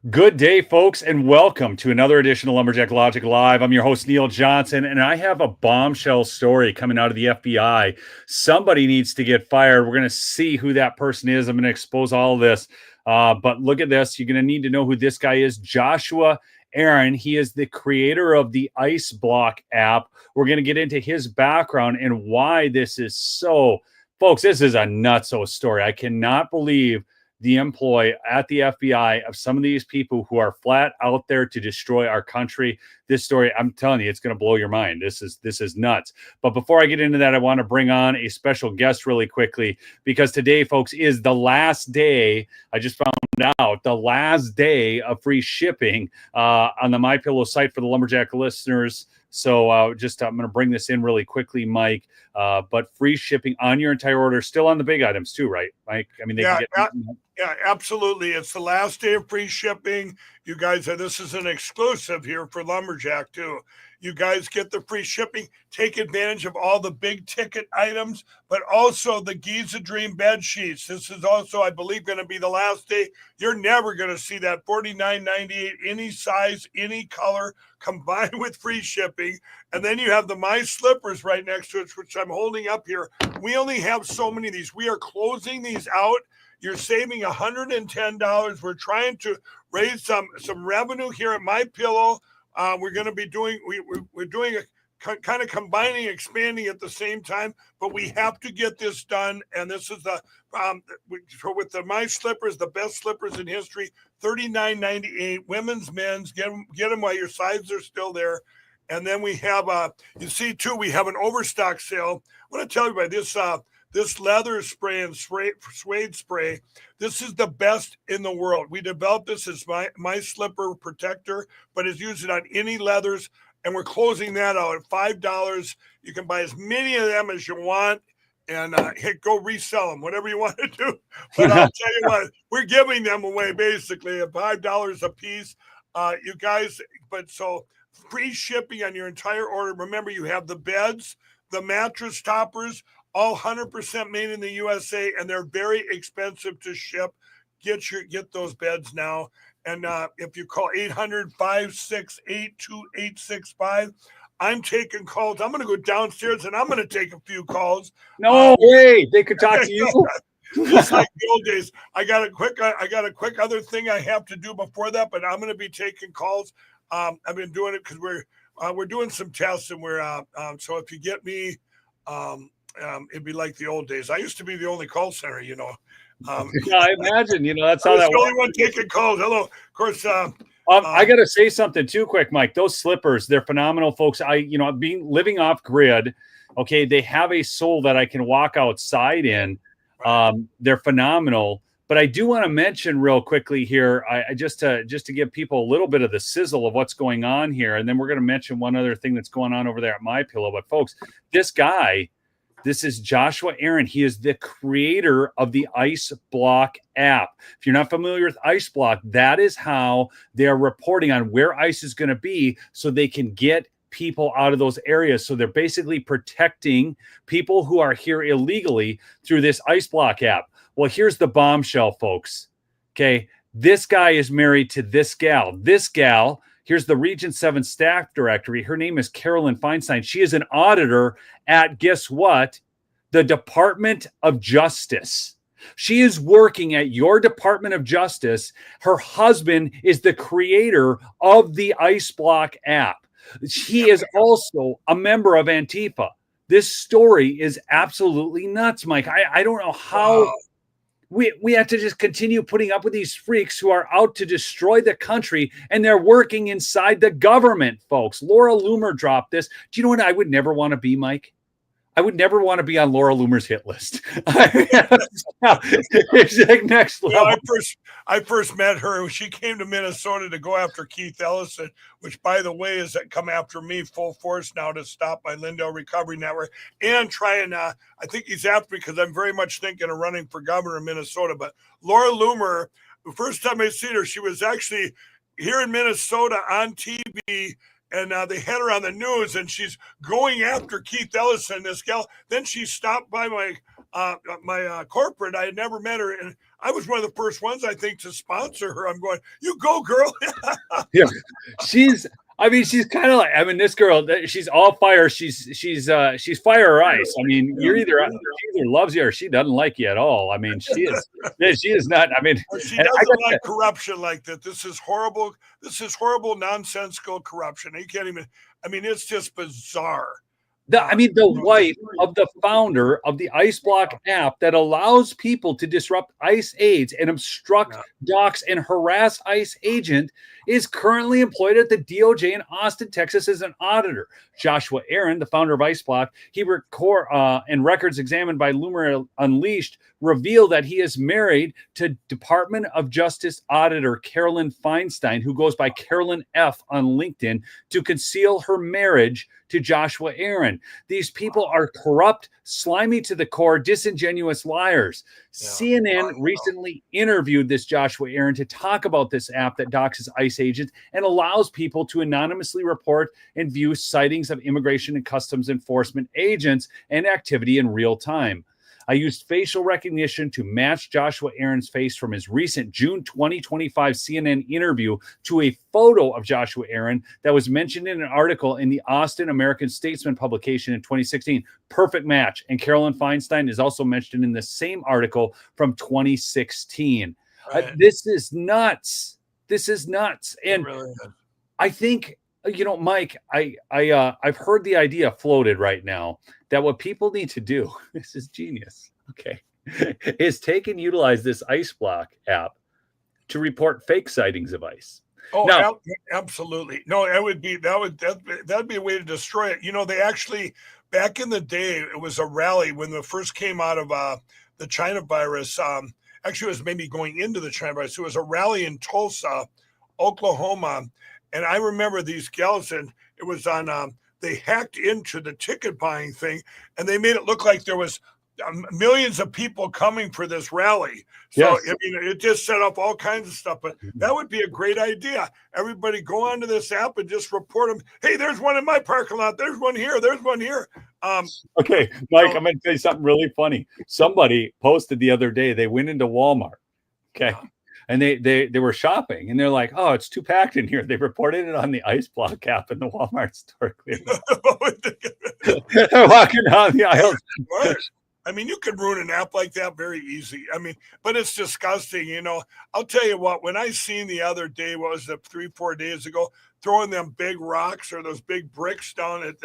Good day, folks, and welcome to another edition of Lumberjack Logic Live. I'm your host, Neil Johnson, and I have a bombshell story coming out of the FBI. Somebody needs to get fired. We're going to see who that person is. I'm going to expose all of this. But look at this. You're going to need to know who this guy is. Joshua Aaron. He is the creator of the ICEBlock app. We're going to get into his background and why this is so. Folks, this is a nutso story. I cannot believe the employ at the FBI of some of these people who are flat out there to destroy our country. This story, I'm telling you, it's going to blow your mind. This is nuts. But before I get into that, I want to bring on a special guest really quickly, because today, folks, is the last day. I just found out the last day of free shipping on the MyPillow site for the Lumberjack listeners. So I'm going to bring this in really quickly, Mike. But free shipping on your entire order, still on the big items too, right, Mike? I mean, yeah, absolutely. It's the last day of free shipping. You guys, this is an exclusive here for Lumberjack too. You guys get the free shipping. Take advantage of all the big ticket items, but also the Giza Dream bed sheets. This is also, I believe, going to be the last day. You're never going to see that $49.98, any size, any color, combined with free shipping. And then you have the My Slippers right next to it, which I'm holding up here. We only have so many of these. We are closing these out. You're saving $110. We're trying to raise some revenue here at MyPillow. We're going to be doing we're doing a kind of combining, expanding at the same time, but we have to get this done. And this is the with the My Slippers, the best slippers in history, $39.98. Women's, men's, get them while your sizes are still there. And then we have you see too, we have an overstock sale. I want to tell you about this leather spray and suede spray. This is the best in the world. We developed this as my slipper protector, but it's used on any leathers. And we're closing that out at $5. You can buy as many of them as you want and go resell them, whatever you want to do. But I'll tell you what, we're giving them away basically at $5 a piece. You guys, but so free shipping on your entire order. Remember, you have the beds, the mattress toppers, all 100% made in the USA, and they're very expensive to ship. Get those beds now. And if you call 800-568-2865, I'm taking calls. I'm going to go downstairs and I'm going to take a few calls. No way, they could talk to you. Just like the old days. I got a quick other thing I have to do before that, but I'm going to be taking calls. I've been doing it because we're doing some tests, and we're so if you get me. It'd be like the old days. I used to be the only call center, Yeah, I imagine, that's how that was. The only one taking calls. Hello. Of course. I got to say something too quick, Mike. Those slippers, they're phenomenal, folks. Living off grid. Okay. They have a sole that I can walk outside in. They're phenomenal. But I do want to mention real quickly here, I just to give people a little bit of the sizzle of what's going on here. And then we're going to mention one other thing that's going on over there at MyPillow. But folks, this is Joshua Aaron. He is the creator of the ICEBlock app. If you're not familiar with ICEBlock, that is how they're reporting on where ICE is going to be so they can get people out of those areas. So they're basically protecting people who are here illegally through this ICEBlock app. Well, here's the bombshell, folks. Okay, this guy is married to this gal. This gal, here's the Region 7 staff directory. Her name is Carolyn Feinstein. She is an auditor at, guess what? The Department of Justice. She is working at your Department of Justice. Her husband is the creator of the ICEBlock app. He is also a member of Antifa. This story is absolutely nuts, Mike. I don't know how. Wow. We have to just continue putting up with these freaks who are out to destroy the country, and they're working inside the government, folks. Laura Loomer dropped this. Do you know what I would never want to be, Mike? I would never want to be on Laura Loomer's hit list. It's like next level. Well, I first met her. She came to Minnesota to go after Keith Ellison, which, by the way, is come after me full force now to stop my Lindell Recovery Network and try and I think he's after me because I'm very much thinking of running for governor in Minnesota. But Laura Loomer, the first time I seen her, she was actually here in Minnesota on TV. And they had her on the news, and she's going after Keith Ellison, this gal. Then she stopped by my my corporate. I had never met her, and I was one of the first ones, I think, to sponsor her. I'm going, you go, girl. Yeah, she's kind of like, this girl, she's all fire. She's fire or ice. She either loves you or she doesn't like you at all. She is not. She doesn't like corruption like that. This is horrible. This is horrible, nonsensical corruption. You can't even. It's just bizarre. The wife of the founder of the ICEBlock app that allows people to disrupt ICE aids and obstruct, dox, and harass ICE agent is currently employed at the DOJ in Austin, Texas as an auditor. Joshua Aaron, the founder of ICEBlock, and records examined by Loomer Unleashed reveal that he is married to Department of Justice Auditor Carolyn Feinstein, who goes by Carolyn F. on LinkedIn, to conceal her marriage to Joshua Aaron. These people are corrupt, slimy to the core, disingenuous liars. Yeah. CNN recently interviewed this Joshua Aaron to talk about this app that doxes ICE agents and allows people to anonymously report and view sightings of immigration and customs enforcement agents and activity in real time. I used facial recognition to match Joshua Aaron's face from his recent June 2025 CNN interview to a photo of Joshua Aaron that was mentioned in an article in the Austin American-Statesman publication in 2016. Perfect match. And Carolyn Feinstein is also mentioned in the same article from 2016. Right. This is nuts. And really, I think, Mike, I've heard the idea floated right now that what people need to do, this is genius, okay, is take and utilize this ICEBlock app to report fake sightings of ICE. Oh, now, absolutely. No, that'd be a way to destroy it. They actually, back in the day, it was a rally when it first came out of the China virus. Actually, it was maybe going into the China virus. It was a rally in Tulsa, Oklahoma. And I remember these gals, and it was on, they hacked into the ticket buying thing, and they made it look like there was millions of people coming for this rally. So, yes. It just set up all kinds of stuff. But that would be a great idea. Everybody go onto this app and just report them. Hey, there's one in my parking lot. There's one here. There's one here. Okay, Mike, I'm going to tell you something really funny. Somebody posted the other day, they went into Walmart. Okay. Yeah. And they were shopping, and they're like, "Oh, it's too packed in here." They reported it on the ICEBlock app in the Walmart store. They're walking down the aisles. You could ruin an app like that very easy. But it's disgusting. I'll tell you what. When I seen the other day, what was it, 3-4 days ago, throwing them big rocks or those big bricks down at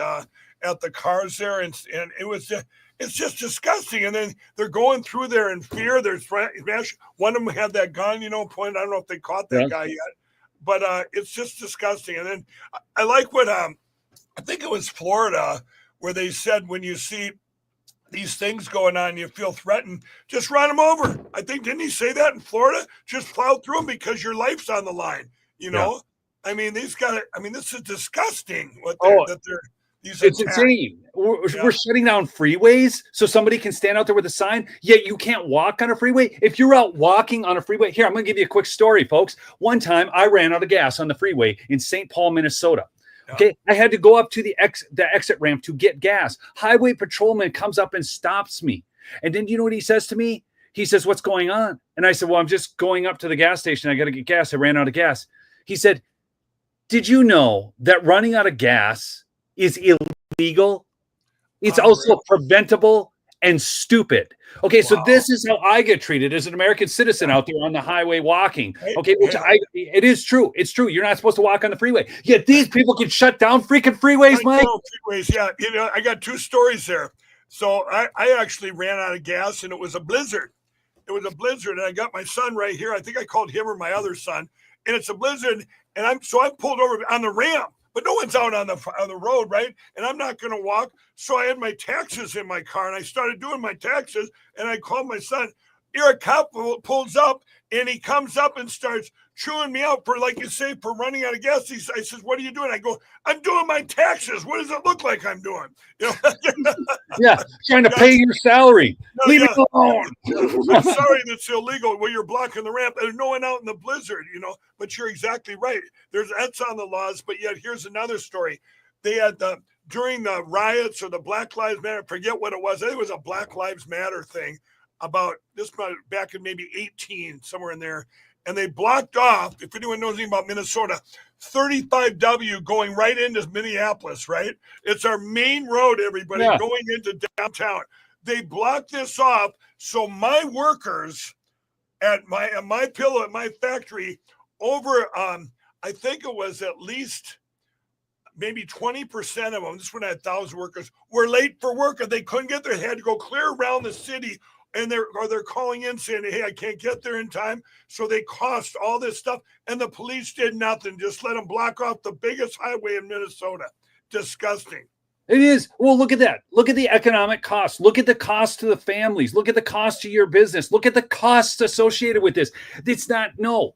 the cars there, and it was it's just disgusting. And then they're going through there in fear. One of them had that gun, pointed. I don't know if they caught that guy yet, but it's just disgusting. And then I like what I think it was Florida, where they said when you see these things going on, you feel threatened, just run them over. I think, didn't he say that in Florida? Just plow through them because your life's on the line. Yeah. These guys. This is disgusting. It's insane. We're shutting down freeways so somebody can stand out there with a sign. Yet you can't walk on a freeway. If you're out walking on a freeway, here, I'm going to give you a quick story, folks. One time I ran out of gas on the freeway in St. Paul, Minnesota. Yeah. Okay, I had to go up to the exit ramp to get gas. Highway patrolman comes up and stops me. And then you know what he says to me? He says, "What's going on?" And I said, "Well, I'm just going up to the gas station. I got to get gas. I ran out of gas." He said, "Did you know that running out of gas is illegal? It's also preventable and stupid." Okay, so this is how I get treated as an American citizen out there on the highway walking. Okay, it is true. It's true. You're not supposed to walk on the freeway. Yet these people can shut down freaking freeways, Mike. Freeways, yeah. I got 2 stories there. So I actually ran out of gas, and it was a blizzard. And I got my son right here. I think I called him or my other son. And it's a blizzard, and I pulled over on the ramp. But no one's out on the road, right? And I'm not going to walk. So I had my taxes in my car, and I started doing my taxes. And I called my son. Here a cop pulls up, and he comes up and starts chewing me out for, like you say, for running out of gas. I says, "What are you doing?" I go, "I'm doing my taxes. What does it look like I'm doing?" Yeah, trying to pay your salary. Leave it alone. I'm sorry, that's illegal. Well, you're blocking the ramp. There's no one out in the blizzard, But you're exactly right. That's on the laws. But yet, here's another story. They had during the riots or the Black Lives Matter, forget what it was. I think it was a Black Lives Matter thing about this back in maybe 18, somewhere in there. And they blocked off, if anyone knows anything about Minnesota, 35W going right into Minneapolis, right? It's our main road, everybody, going into downtown. They blocked this off so my workers at my pillow at my factory over, I think it was at least maybe 20% of them, this one had 1,000 workers, were late for work and they couldn't get there. They had to go clear around the city. And they're calling in saying, hey, I can't get there in time. So they cost all this stuff. And the police did nothing. Just let them block off the biggest highway in Minnesota. Disgusting. It is. Well, look at that. Look at the economic cost. Look at the cost to the families. Look at the cost to your business. Look at the costs associated with this. It's not, no,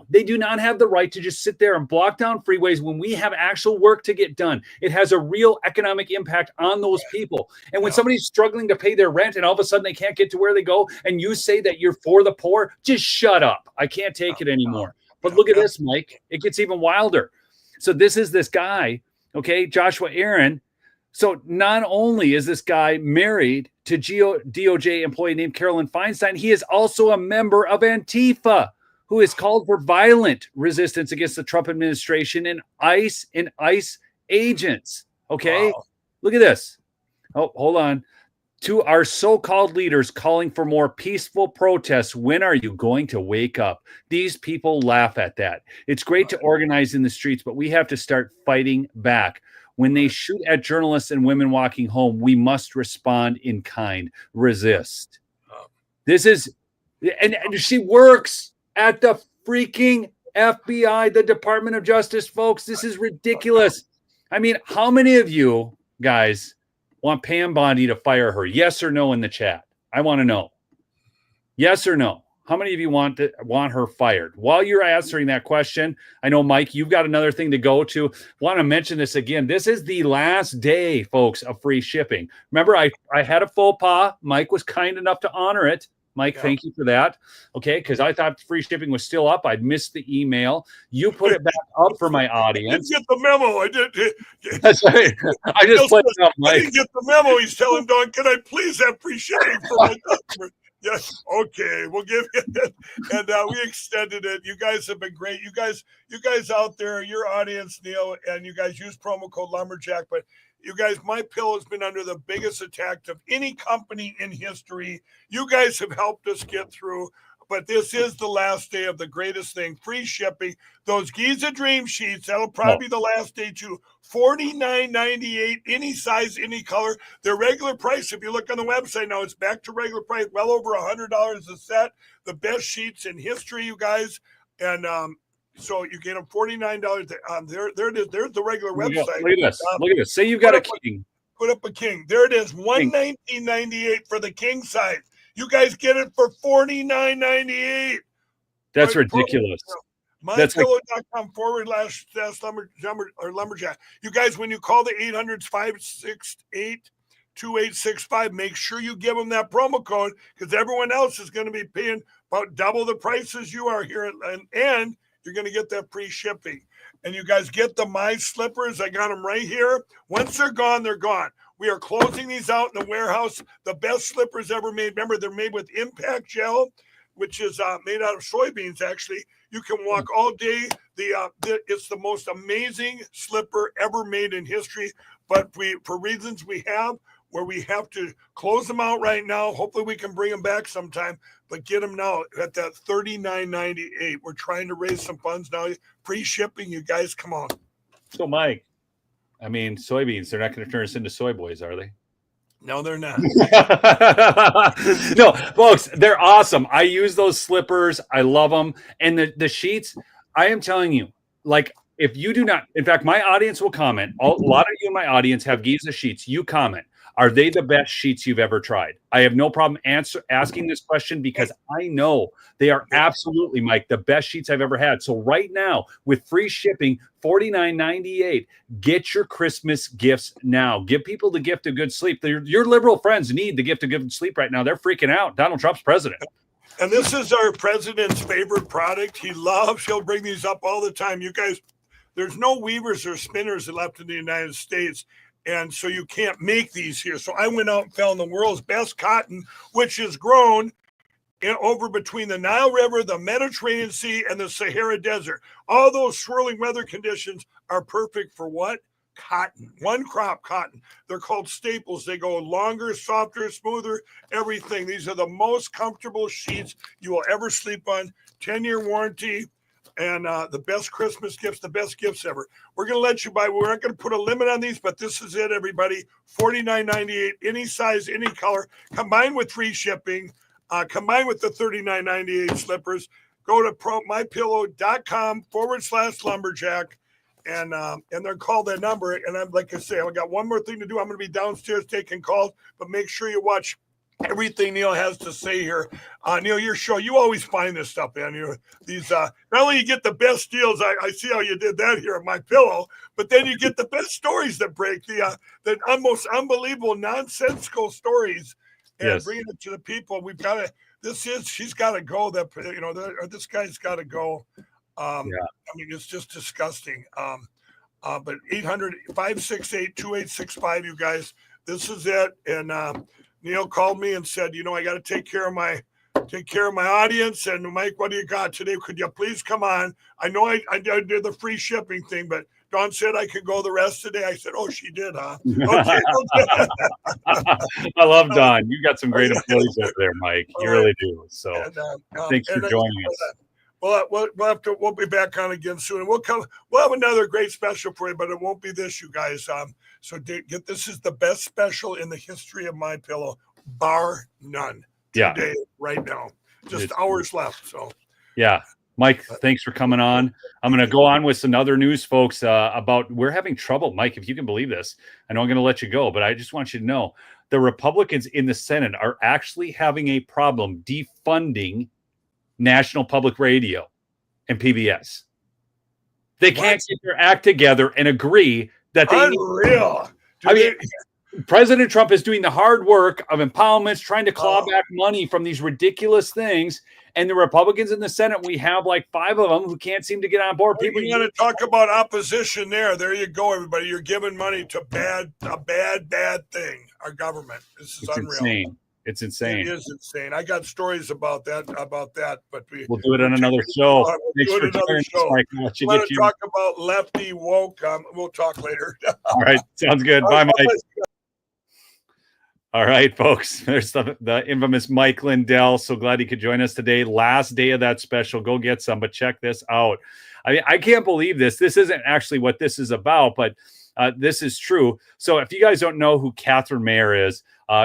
they do not have the right to just sit there and block down freeways when we have actual work to get done. It has a real economic impact on those people. And when somebody's struggling to pay their rent and all of a sudden they can't get to where they go and you say that you're for the poor, just shut up. I can't take it anymore. But look at this, Mike. It gets even wilder. So this is this guy, okay, Joshua Aaron. So not only is this guy married to DOJ employee named Carolyn Feinstein, he is also a member of Antifa, who has called for violent resistance against the Trump administration and ICE agents. Okay, Look at this. Oh, hold on. To our so-called leaders calling for more peaceful protests, when are you going to wake up? These people laugh at that. It's great to organize in the streets, but we have to start fighting back. When they shoot at journalists and women walking home, we must respond in kind. Resist. This is, and she works at the freaking FBI, the Department of Justice, folks. This is ridiculous. I mean, how many of you guys want Pam Bondi to fire her? Yes or no in the chat? I want to know. Yes or no? How many of you want her fired? While you're answering that question, I know, Mike, you've got another thing to go to. Want to mention this again. This is the last day, folks, of free shipping. Remember, I had a faux pas. Mike was kind enough to honor it. Mike, thank you for that. Okay, because I thought free shipping was still up. I'd missed the email. You put it back up for my audience. I didn't get the memo. I did. That's right. I just played it up, Mike. I didn't get the memo. He's telling Don, can I please have free shipping for my customer? Yes. Okay. We'll give you it. And we extended it. You guys have been great. You guys out there, your audience, Neil, and you guys use promo code Lumberjack. But you guys, my pill has been under the biggest attack of any company in history. You guys have helped us get through. But this is the last day of the greatest thing, free shipping. Those Giza Dream Sheets, that'll probably be the last day too. $49.98, any size, any color. Their regular price, if you look on the website now, it's back to regular price, well over $100 a set. The best sheets in history, you guys. And so you get them $49. There it is. There's the regular website. Look at this. Look at this. Say you've got a king. Put up a king. There it is. $119.98 for the king size. You guys get it for $49.98. That's ridiculous. MyPillow.com / lumberjack. You guys, when you call the 800-568-2865, make sure you give them that promo code because everyone else is going to be paying about double the prices you are here. And you're going to get that free shipping. And you guys get the My Slippers. I got them right here. Once they're gone, they're gone. We are closing these out in the warehouse. The best slippers ever made. Remember, they're made with impact gel, which is made out of soybeans, actually. You can walk all day. It's the most amazing slipper ever made in history. But for reasons we have, where we have to close them out right now. Hopefully we can bring them back sometime, but get them now at that $39.98. We're trying to raise some funds now. Free shipping, you guys, come on. So, Mike, I mean, soybeans, they're not going to turn us into soy boys, are they? No, they're not. No, folks, they're awesome. I use those slippers. I love them. And the sheets, I am telling you, like, if you do not, in fact, my audience will comment. A lot of you in my audience have Giza sheets. You comment. Are they the best sheets you've ever tried? I have no problem asking this question because I know they are absolutely, Mike, the best sheets I've ever had. So right now, with free shipping, $49.98, get your Christmas gifts now. Give people the gift of good sleep. Your liberal friends need the gift of good sleep right now. They're freaking out. Donald Trump's president. And this is our president's favorite product. He'll bring these up all the time. You guys, there's no weavers or spinners left in the United States. And so you can't make these here. So I went out and found the world's best cotton, which is grown over between the Nile River, the Mediterranean Sea, and the Sahara Desert. All those swirling weather conditions are perfect for what? Cotton. One crop cotton. They're called staples. They go longer, softer, smoother, everything. These are the most comfortable sheets you will ever sleep on. 10-year warranty. And the best Christmas gifts, the best gifts ever. We're going to let you buy. We're not going to put a limit on these, but this is it, everybody. $49.98, any size, any color, combined with free shipping, combined with the $39.98 slippers. Go to mypillow.com/lumberjack, and they're called that number. And I'm like I say, I got one more thing to do. I'm going to be downstairs taking calls, but make sure you watch everything Neil has to say here. Neil, your show, you always find this stuff, man. These not only you get the best deals, I see how you did that here at My Pillow, but then you get the best stories that break, the almost unbelievable, nonsensical stories, and bringing it to the people. We've got to. She's got to go. This guy's got to go. I mean, it's just disgusting. But 800-568-2865, you guys. This is it, and. Neil called me and said, I got to take care of my audience. And Mike, what do you got today? Could you please come on? I know I did the free shipping thing, but Dawn said I could go the rest of the day. I said, oh, she did, huh? Okay. I love Dawn. You got some great employees over there, Mike. You really do. So thanks for joining us. We'll be back on again soon. We'll have another great special for you, but it won't be this, you guys. So this is the best special in the history of My Pillow, bar none. Today, right now, just hours left. So Mike, thanks for coming on. I'm going to go on with some other news, folks. About we're having trouble, Mike. If you can believe this, I know I'm going to let you go, but I just want you to know the Republicans in the Senate are actually having a problem defunding National Public Radio and PBS. They can't get their act together and agree that they unreal. President Trump is doing the hard work of empowerments, trying to claw back money from these ridiculous things. And the Republicans in the Senate, we have like 5 of them who can't seem to get on board. People, you want to talk about opposition there. There you go, everybody. You're giving money to a bad thing. Our government. This is unreal. Insane. It's insane. It is insane. I got stories about that, but we'll do it on another show. We'll do another show. Want to talk about lefty woke? We'll talk later. All right. Sounds good. Bye, Mike. All right, folks. There's the infamous Mike Lindell. So glad he could join us today. Last day of that special. Go get some, but check this out. I can't believe this. This isn't actually what this is about, but this is true. So if you guys don't know who Catherine Mayer is,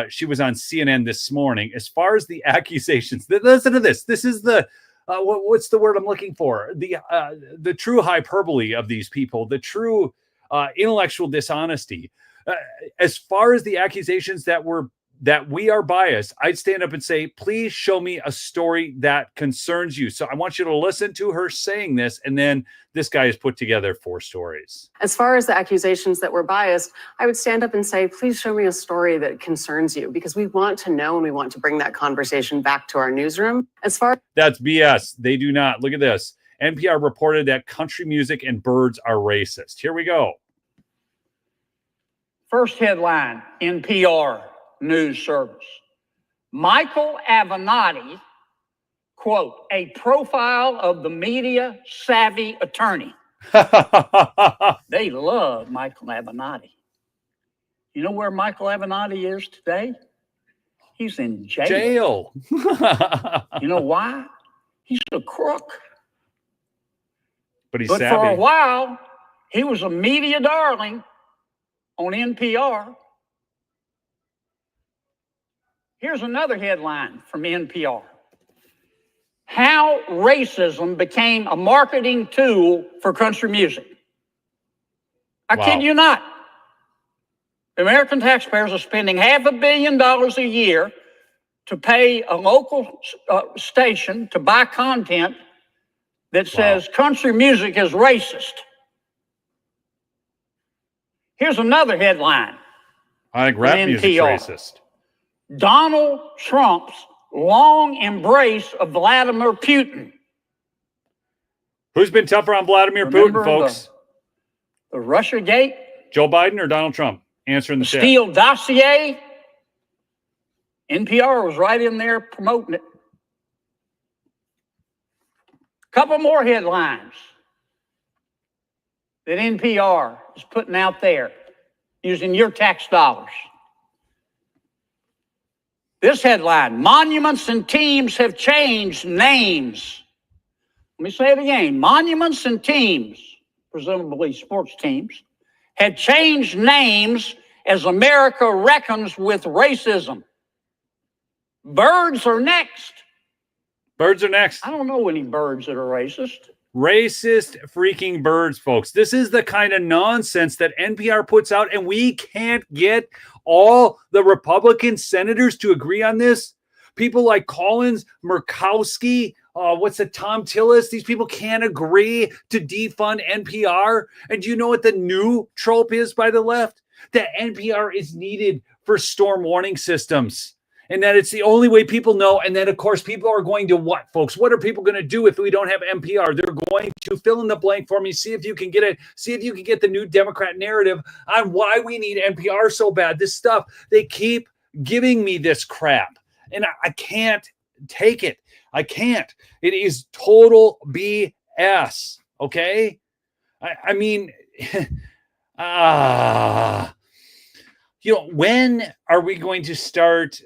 she was on CNN this morning. As far as the accusations, listen to this. This is the what's the word I'm looking for? The true hyperbole of these people, the true intellectual dishonesty. As far as the accusations that we are biased, I'd stand up and say, please show me a story that concerns you. So I want you to listen to her saying this. And then this guy has put together 4 stories. As far as the accusations that we're biased, I would stand up and say, please show me a story that concerns you, because we want to know and we want to bring that conversation back to our newsroom. That's BS. They do not. Look at this. NPR reported that country music and birds are racist. Here we go. First headline, NPR News Service. Michael Avenatti, quote, a profile of the media savvy attorney. They love Michael Avenatti. You know where Michael Avenatti is today? He's in jail. You know why? He's a crook. But savvy. For a while, he was a media darling on NPR. Here's another headline from NPR. How racism became a marketing tool for country music. I kid you not. American taxpayers are spending $500 million a year to pay a local station to buy content that says country music is racist. Here's another headline. I think rap music is racist. Donald Trump's long embrace of Vladimir Putin. Who's been tougher on Vladimir Putin, folks? The Russia gate? Joe Biden or Donald Trump? answering the chat. Steele dossier. NPR was right in there promoting it. Couple more headlines that NPR is putting out there using your tax dollars. This headline, monuments and teams have changed names. Let me say it again. Monuments and teams, presumably sports teams, have changed names as America reckons with racism. Birds are next. Birds are next. I don't know any birds that are racist. Racist freaking birds, folks. This is the kind of nonsense that NPR puts out, and we can't get all the Republican senators to agree on this. People like Collins, Murkowski, Tom Tillis, these people can't agree to defund NPR. And do you know what the new trope is by the left? That NPR is needed for storm warning systems. And that it's the only way people know. And then, of course, people are going to what, folks? What are people going to do if we don't have NPR? They're going to fill in the blank for me. See if you can get it. See if you can get the new Democrat narrative on why we need NPR so bad. This stuff, they keep giving me this crap. And I can't take it. I can't. It is total BS. Okay? I mean, when are we going to start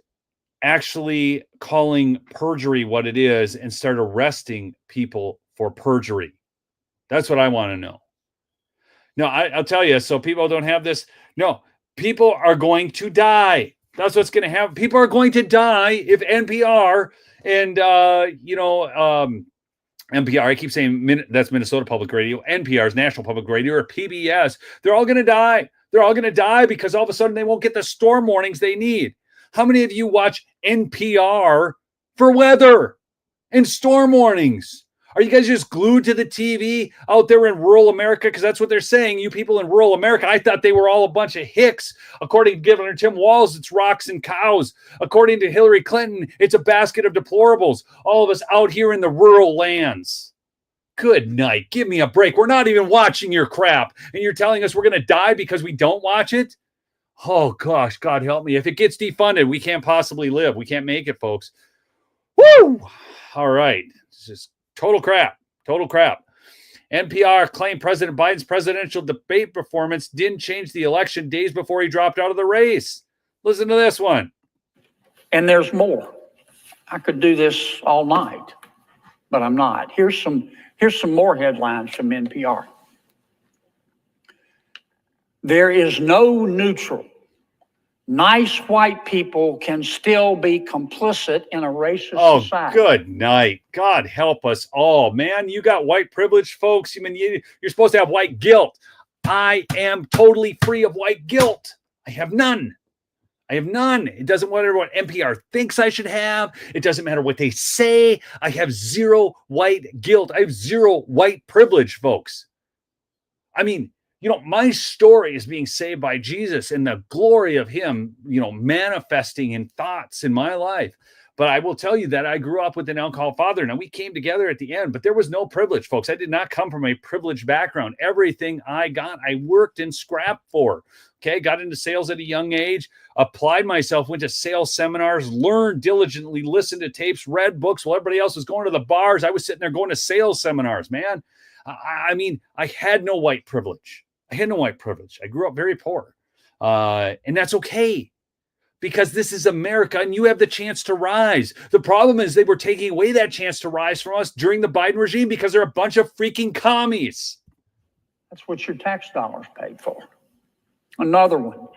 actually calling perjury what it is and start arresting people for perjury? That's what I want to know. No, I'll tell you, so people don't have this. No, people are going to die. That's what's going to happen. People are going to die if NPR and, NPR, I keep saying that's Minnesota Public Radio, NPR's National Public Radio, or PBS, they're all going to die. They're all going to die because all of a sudden they won't get the storm warnings they need. How many of you watch NPR for weather and storm warnings? Are you guys just glued to the TV out there in rural America? Because that's what they're saying. You people in rural America, I thought they were all a bunch of hicks. According to Governor Tim Walz, it's rocks and cows. According to Hillary Clinton, it's a basket of deplorables. All of us out here in the rural lands. Good night. Give me a break. We're not even watching your crap. And you're telling us we're going to die because we don't watch it? Oh, gosh, God help me. If it gets defunded, we can't possibly live. We can't make it, folks. Woo! All right. It's just total crap. Total crap. NPR claimed President Biden's presidential debate performance didn't change the election days before he dropped out of the race. Listen to this one. And there's more. I could do this all night, but I'm not. Here's some more headlines from NPR. There is no neutral. Nice white people can still be complicit in a racist society. Oh, good night. God help us all, man. You got white privilege, folks. I mean, you're supposed to have white guilt. I am totally free of white guilt. I have none. I have none. It doesn't matter what NPR thinks I should have. It doesn't matter what they say. I have zero white guilt. I have zero white privilege, folks. I mean, my story is being saved by Jesus and the glory of him, manifesting in thoughts in my life. But I will tell you that I grew up with an alcoholic father. Now, we came together at the end, but there was no privilege, folks. I did not come from a privileged background. Everything I got, I worked and scrapped for. Okay, got into sales at a young age, applied myself, went to sales seminars, learned diligently, listened to tapes, read books while everybody else was going to the bars. I was sitting there going to sales seminars, man. I mean, I had no white privilege. I had no white privilege. I grew up very poor. And that's okay, because this is America and you have the chance to rise. The problem is they were taking away that chance to rise from us during the Biden regime because they're a bunch of freaking commies. That's what your tax dollars paid for. Another one.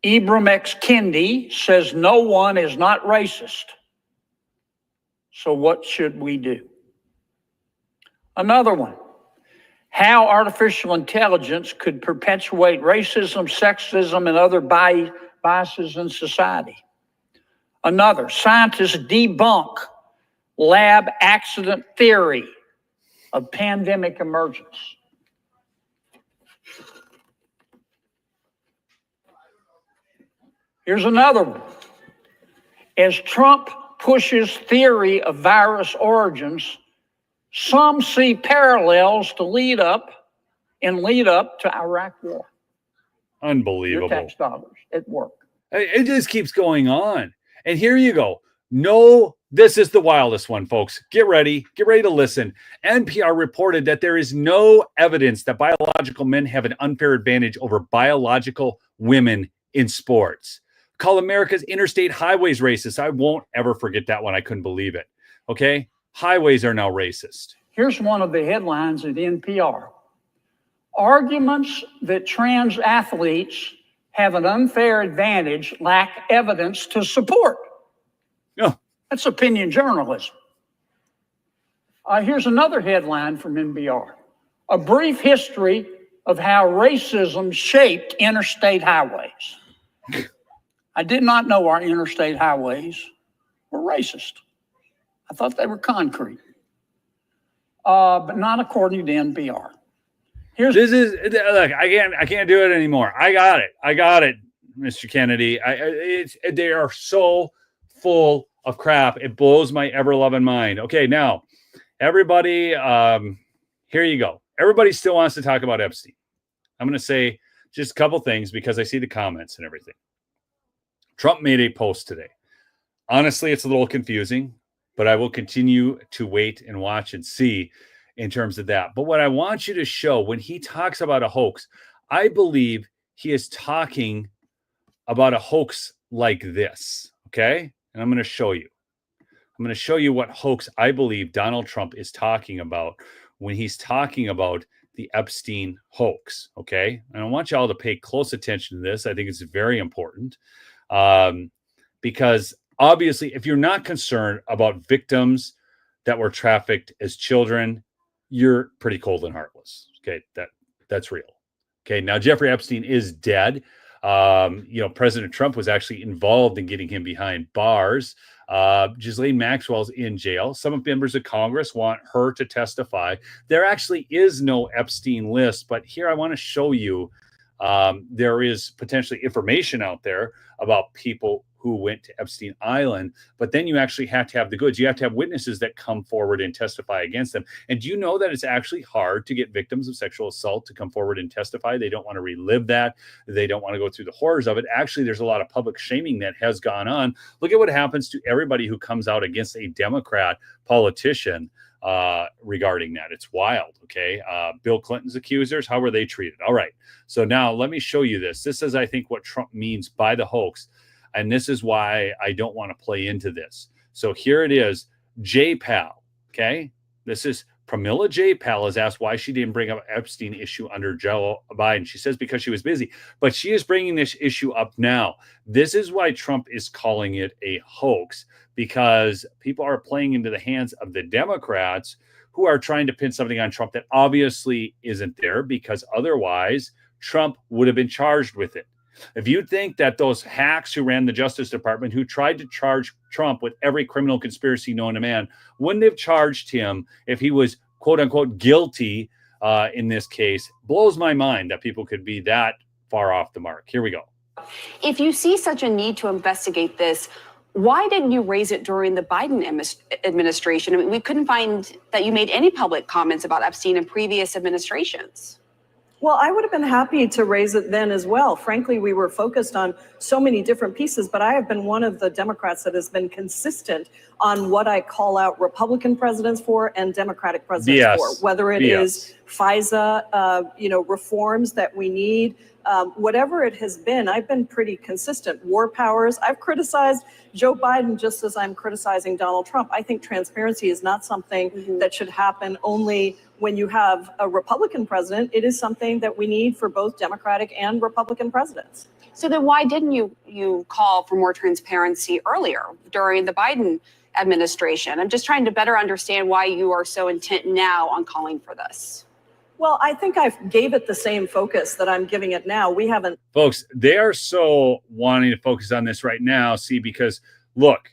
Ibram X. Kendi says no one is not racist. So what should we do? Another one. How artificial intelligence could perpetuate racism, sexism, and other biases in society. Another, scientists debunk lab accident theory of pandemic emergence. Here's another one. As Trump pushes theory of virus origins, some see parallels to lead up to Iraq war. Unbelievable. Your tax dollars at work. It just keeps going on. And here you go. No, this is the wildest one, folks. Get ready to listen. NPR reported that there is no evidence that biological men have an unfair advantage over biological women in sports. Call America's interstate highways racist. I won't ever forget that one. I couldn't believe it. Okay? Highways are now racist. Here's one of the headlines at NPR. Arguments that trans athletes have an unfair advantage lack evidence to support. Oh. That's opinion journalism. Here's another headline from NPR. A brief history of how racism shaped interstate highways. I did not know our interstate highways were racist. I thought they were concrete, but not according to NPR. Look, I can't do it anymore. I got it, Mr. Kennedy. They are so full of crap. It blows my ever-loving mind. Okay, now, everybody, here you go. Everybody still wants to talk about Epstein. I'm going to say just a couple things because I see the comments and everything. Trump made a post today. Honestly, it's a little confusing, but I will continue to wait and watch and see in terms of that. But what I want you to show when he talks about a hoax, I believe he is talking about a hoax like this, okay? And I'm going to show you. I'm going to show you what hoax I believe Donald Trump is talking about when he's talking about the Epstein hoax, okay? And I want y'all to pay close attention to this. I think it's very important because obviously if you're not concerned about victims that were trafficked as children, you're pretty cold and heartless. Okay, that's real. Okay, now Jeffrey Epstein is dead. President Trump was actually involved in getting him behind bars. Ghislaine Maxwell's in jail. Some members of Congress want her to testify. There actually is no Epstein list, but here I want to show you there is potentially information out there about people who went to Epstein Island, but then you actually have to have the goods. You have to have witnesses that come forward and testify against them. And do you know that it's actually hard to get victims of sexual assault to come forward and testify? They don't want to relive that. They don't want to go through the horrors of it. Actually, there's a lot of public shaming that has gone on. Look at what happens to everybody who comes out against a Democrat politician regarding that. It's wild. Okay. Bill Clinton's accusers, how were they treated? All right. So now let me show you this. This is, I think, what Trump means by the hoax. And this is why I don't want to play into this. So here it is. J-Pal. Okay. This is Pramila J-Pal is asked why she didn't bring up Epstein issue under Joe Biden. She says because she was busy, but she is bringing this issue up now. This is why Trump is calling it a hoax, because people are playing into the hands of the Democrats who are trying to pin something on Trump that obviously isn't there, because otherwise Trump would have been charged with it. If you think that those hacks who ran the Justice Department, who tried to charge Trump with every criminal conspiracy known to man, wouldn't have charged him if he was, quote unquote, guilty in this case, blows my mind that people could be that far off the mark. Here we go. If you see such a need to investigate this, why didn't you raise it during the Biden administration? I mean, we couldn't find that you made any public comments about Epstein in previous administrations. Well, I would have been happy to raise it then as well. Frankly, we were focused on so many different pieces, but I have been one of the Democrats that has been consistent on what I call out Republican presidents for and Democratic presidents for, whether it is FISA, reforms that we need, whatever it has been. I've been pretty consistent. War powers. I've criticized Joe Biden just as I'm criticizing Donald Trump. I think transparency is not something that should happen only when you have a Republican president. It is something that we need for both Democratic and Republican presidents. So then why didn't you call for more transparency earlier during the Biden administration? I'm just trying to better understand why you are so intent now on calling for this. Well, I think I gave it the same focus that I'm giving it now. We haven't. Folks, they are so wanting to focus on this right now. See, because look,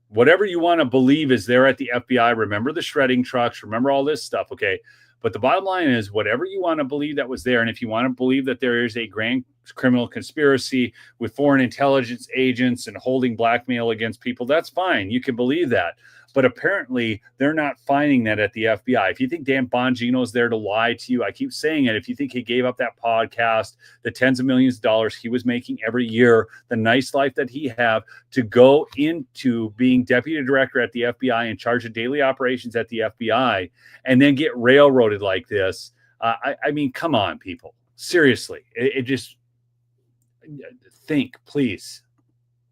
whatever you want to believe is there at the FBI. Remember the shredding trucks. Remember all this stuff. Okay. But the bottom line is whatever you want to believe that was there. And if you want to believe that there is a grand criminal conspiracy with foreign intelligence agents and holding blackmail against people, that's fine. You can believe that. But apparently they're not finding that at the FBI. If you think Dan Bongino is there to lie to you, I keep saying it. If you think he gave up that podcast, the tens of millions of dollars he was making every year, the nice life that he had to go into being deputy director at the FBI in charge of daily operations at the FBI and then get railroaded like this. I mean, come on, people. Seriously, it just think, please.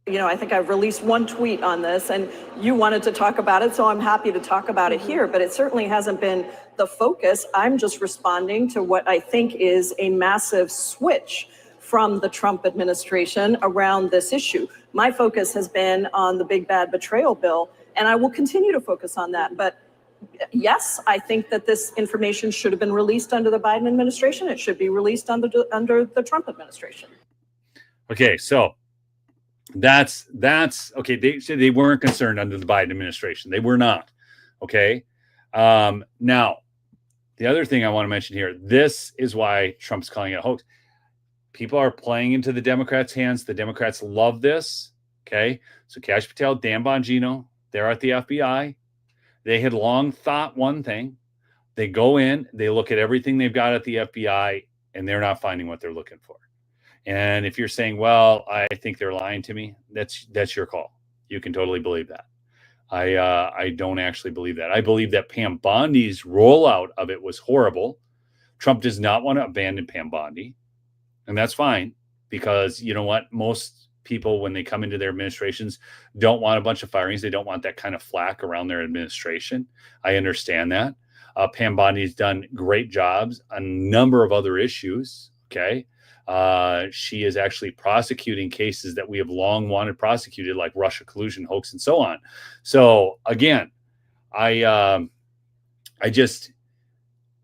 You know, I think I've released one tweet on this and you wanted to talk about it, so I'm happy to talk about it here, but it certainly hasn't been the focus. I'm just responding to what I think is a massive switch from the Trump administration around this issue. My focus has been on the big bad betrayal bill, and I will continue to focus on that. But yes, I think that this information should have been released under the Biden administration. It should be released under the Trump administration. Okay, so that's okay. They said they weren't concerned under the Biden administration. They were not. Okay. Now, the other thing I want to mention here, this is why Trump's calling it a hoax. People are playing into the Democrats' hands. The Democrats love this. Okay. So Kash Patel, Dan Bongino, they're at the FBI. They had long thought one thing. They go in, they look at everything they've got at the FBI, and they're not finding what they're looking for. And if you're saying, well, I think they're lying to me, that's your call. You can totally believe that. I don't actually believe that. I believe that Pam Bondi's rollout of it was horrible. Trump does not want to abandon Pam Bondi. And that's fine, because you know what? Most people, when they come into their administrations, don't want a bunch of firings. They don't want that kind of flack around their administration. I understand that. Pam Bondi's done great jobs on a number of other issues. Okay. She is actually prosecuting cases that we have long wanted prosecuted, like Russia collusion, hoax, and so on. So again,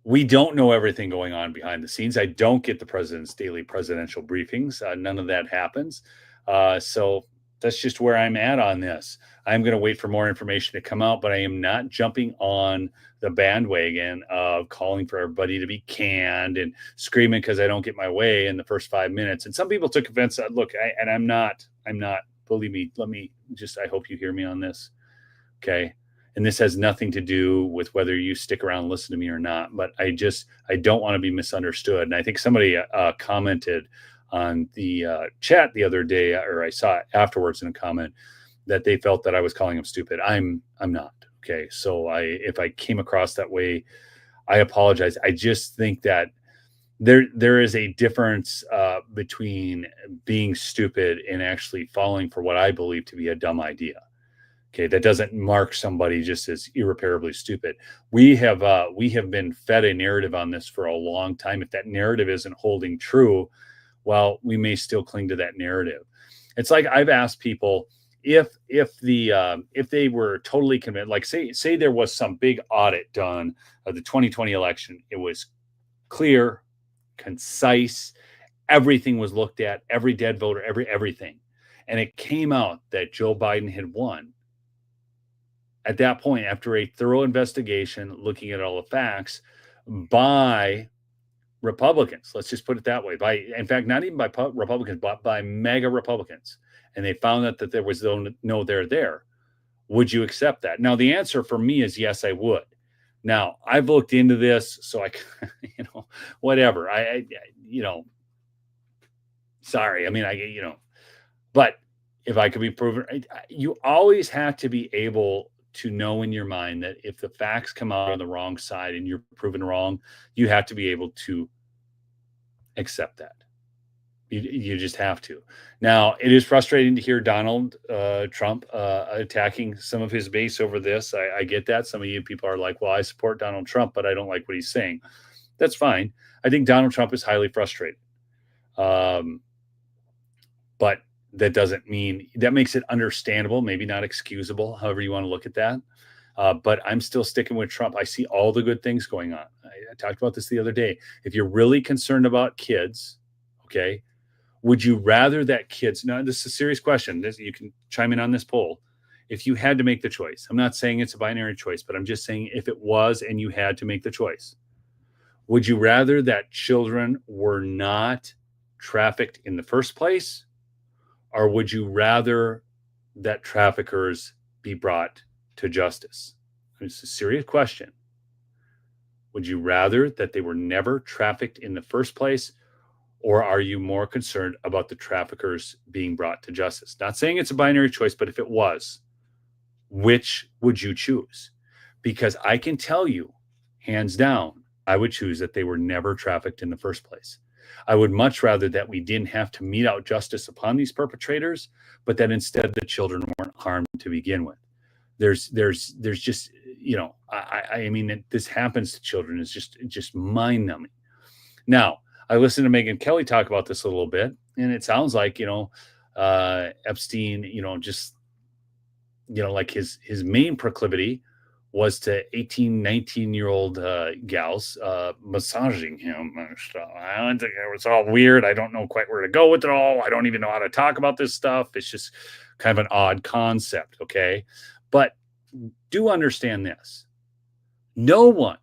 we don't know everything going on behind the scenes. I don't get the president's daily presidential briefings. None of that happens. So that's just where I'm at on this. I'm going to wait for more information to come out, but I am not jumping on the bandwagon of calling for everybody to be canned and screaming because I don't get my way in the first 5 minutes. And some people took offense. Look, I'm not, believe me, I hope you hear me on this. Okay. And this has nothing to do with whether you stick around and listen to me or not, but I don't want to be misunderstood. And I think somebody commented on the chat the other day, or I saw it afterwards in a comment, that they felt that I was calling them stupid. I'm not. Okay. So if I came across that way, I apologize. I just think that there is a difference between being stupid and actually falling for what I believe to be a dumb idea. Okay, that doesn't mark somebody just as irreparably stupid. We have been fed a narrative on this for a long time. If that narrative isn't holding true, well, we may still cling to that narrative. It's like I've asked people if they were totally convinced, like say there was some big audit done of the 2020 election. It was clear, concise, everything was looked at, every dead voter, everything, and it came out that Joe Biden had won. At that point, after a thorough investigation, looking at all the facts by Republicans, let's just put it that way, in fact, not even by Republicans, but by mega Republicans, and they found out that there was no there, would you accept that? Now, the answer for me is yes, I would. Now, I've looked into this, so I, whatever. Sorry. I mean, but if I could be proven, you always have to be able to know in your mind that if the facts come out on the wrong side and you're proven wrong, you have to be able to accept that. You just have to. Now, it is frustrating to hear Donald Trump attacking some of his base over this. I get that. Some of you people are like, well, I support Donald Trump, but I don't like what he's saying. That's fine. I think Donald Trump is highly frustrated. But that doesn't mean, that makes it understandable, maybe not excusable, however you want to look at that. But I'm still sticking with Trump. I see all the good things going on. I talked about this the other day. If you're really concerned about kids, okay, would you rather that kids, now this is a serious question. You can chime in on this poll. If you had to make the choice, I'm not saying it's a binary choice, but I'm just saying if it was and you had to make the choice, would you rather that children were not trafficked in the first place? Or would you rather that traffickers be brought to justice? It's a serious question. Would you rather that they were never trafficked in the first place, or are you more concerned about the traffickers being brought to justice? Not saying it's a binary choice, but if it was, which would you choose? Because I can tell you, hands down, I would choose that they were never trafficked in the first place. I would much rather that we didn't have to mete out justice upon these perpetrators, but that instead the children weren't harmed to begin with. There's just, you know, I mean, this happens to children. It's just mind numbing. Now, I listened to Megyn Kelly talk about this a little bit, and it sounds like, you know, Epstein, you know, just, you know, like his main proclivity was to 18, 19-year-old gals massaging him and stuff. I don't think it was all weird. I don't know quite where to go with it all. I don't even know how to talk about this stuff. It's just kind of an odd concept, okay? But do understand this. No one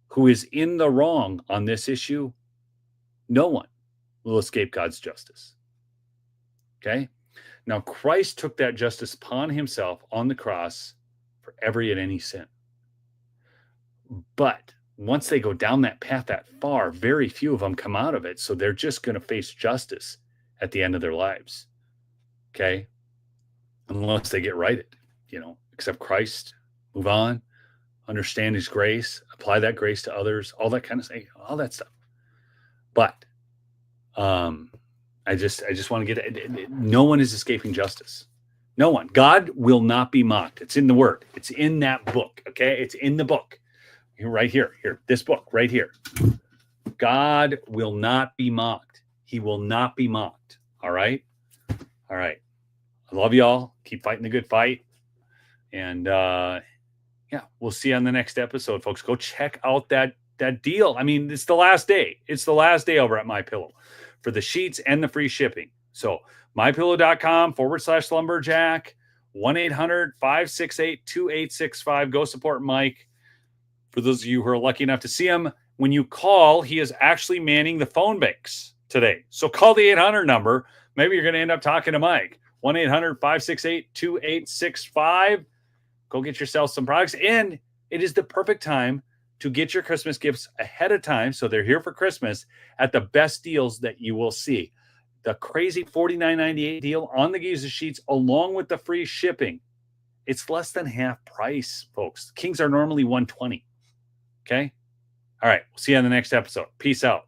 who is in the wrong on this issue, no one will escape God's justice, okay? Now, Christ took that justice upon himself on the cross for every and any sin. But once they go down that path that far, very few of them come out of it. So they're just going to face justice at the end of their lives. Okay? Unless they get righted, you know, accept Christ, move on, understand his grace, apply that grace to others, all that kind of stuff, all that stuff. But I just want to get it. No one is escaping justice. No one. God will not be mocked. It's in the word. It's in that book. Okay? It's in the book. Right here, this book right here. God will not be mocked. He will not be mocked. All right. All right. I love y'all. Keep fighting the good fight. And yeah, we'll see you on the next episode, folks. Go check out that deal. I mean, it's the last day. It's the last day over at MyPillow for the sheets and the free shipping. So mypillow.com/lumberjack, 1-800-568-2865. Go support Mike. For those of you who are lucky enough to see him, when you call, he is actually manning the phone banks today. So call the 800 number. Maybe you're going to end up talking to Mike. 1-800-568-2865. Go get yourself some products. And it is the perfect time to get your Christmas gifts ahead of time, so they're here for Christmas at the best deals that you will see. The crazy $49.98 deal on the Giza sheets along with the free shipping. It's less than half price, folks. Kings are normally $120. Okay? All right. We'll see you on the next episode. Peace out.